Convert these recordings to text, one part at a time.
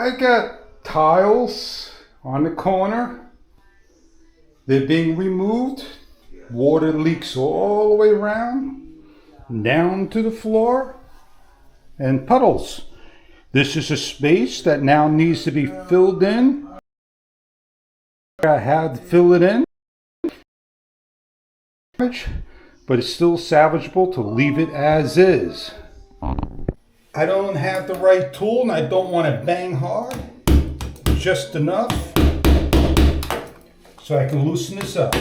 I got tiles on the corner. They're being removed. Water leaks all the way around, down to the floor, and puddles. This is a space that now needs to be filled in. I had to fill it in, but it's still salvageable to leave it as is. I don't have the right tool and I don't want to bang hard, just enough so I can loosen this up.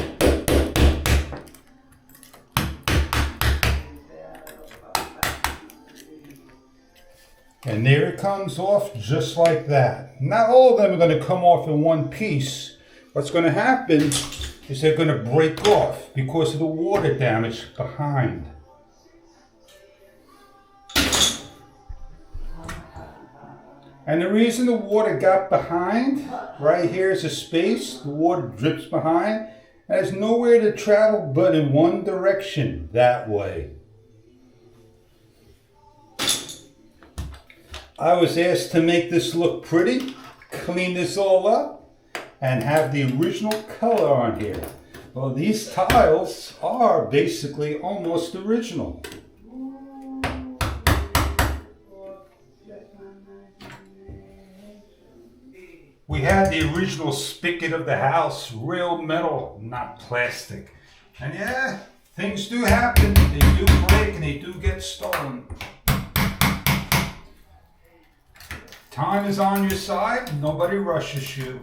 And there it comes off just like that. Not all of them are going to come off in one piece. What's going to happen is they're going to break off because of the water damage behind. And the reason the water got behind, right here is a space, the water drips behind, and there's nowhere to travel but in one direction, that way. I was asked to make this look pretty, clean this all up, and have the original color on here. Well, these tiles are basically almost original. We had the original spigot of the house, real metal, not plastic. And yeah, things do happen, they do break and they do get stolen. Time is on your side, nobody rushes you.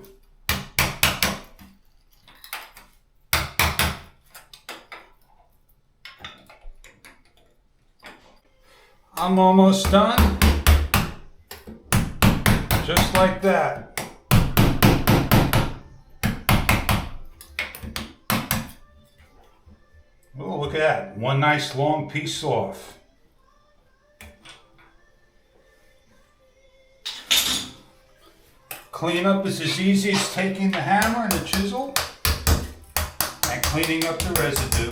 I'm almost done. Just like that. Oh, look at that. One nice long piece off. Cleanup is as easy as taking the hammer and the chisel and cleaning up the residue.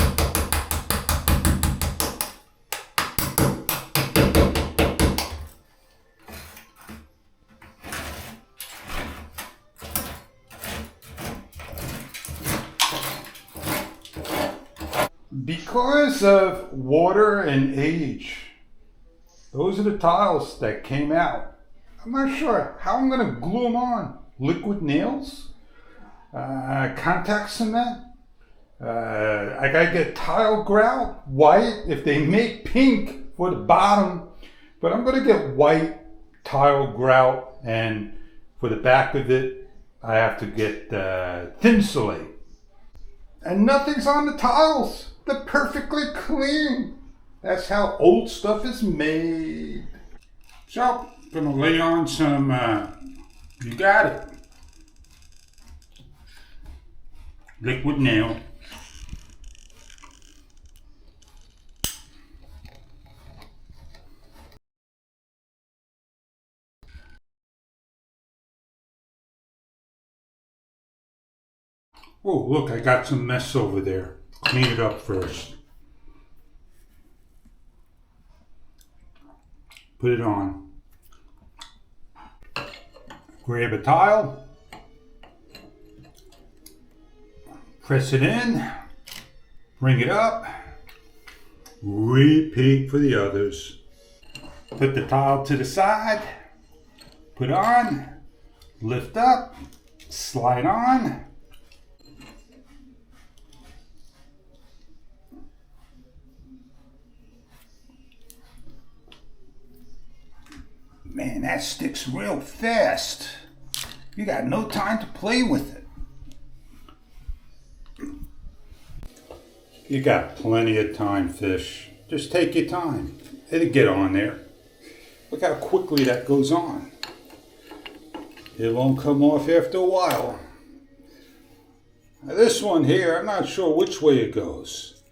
Because of water and age, those are the tiles that came out. I'm not sure how I'm going to glue them on. Liquid nails? Contact cement? I got to get tile grout, white, if they make pink for the bottom. But I'm going to get white tile grout, and for the back of it, I have to get thinsulate. And nothing's on the tiles. They're perfectly clean. That's how old stuff is made. So, gonna lay on some, you got it, liquid nail. Oh, look, I got some mess over there. Clean it up first. Put it on. Grab a tile. Press it in. Bring it up. Repeat for the others. Put the tile to the side. Put on. Lift up. Slide on. Man, that sticks real fast. You got no time to play with it. You got plenty of time, fish. Just take your time. It'll get on there. Look how quickly that goes on. It won't come off after a while. Now this one here, I'm not sure which way it goes.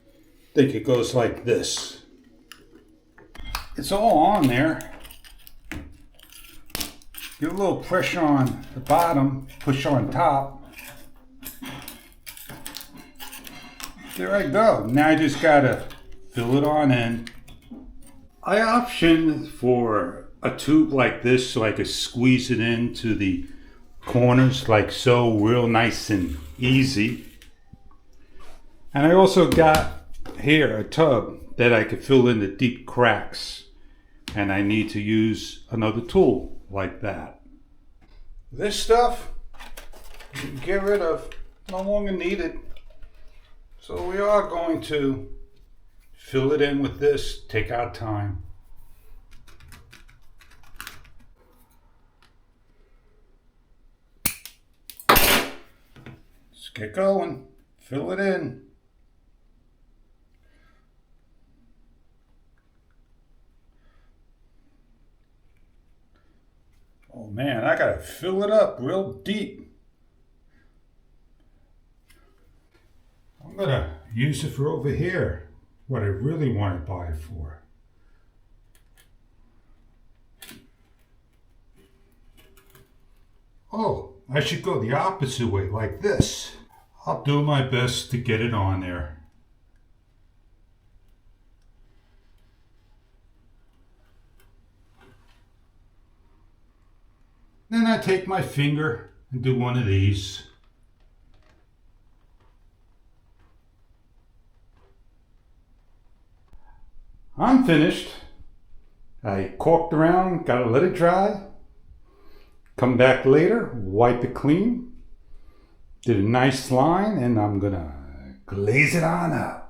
I think it goes like this. It's all on there. Get a little pressure on the bottom, push on top. There I go. Now I just gotta fill it on in. I optioned for a tube like this so I could squeeze it into the corners like so, real nice and easy. And I also got here a tub that I could fill in the deep cracks, and I need to use another tool like that. This stuff you can get rid of, no longer needed. So we are going to fill it in with this, take our time. Let's get going, fill it in. Oh man, I gotta fill it up real deep. I'm gonna use it for over here, what I really want to buy it for. Oh, I should go the opposite way, like this. I'll do my best to get it on there. Then I take my finger and do one of these. I'm finished. I corked around, gotta let it dry. Come back later, wipe it clean. Did a nice line, and I'm gonna glaze it on up.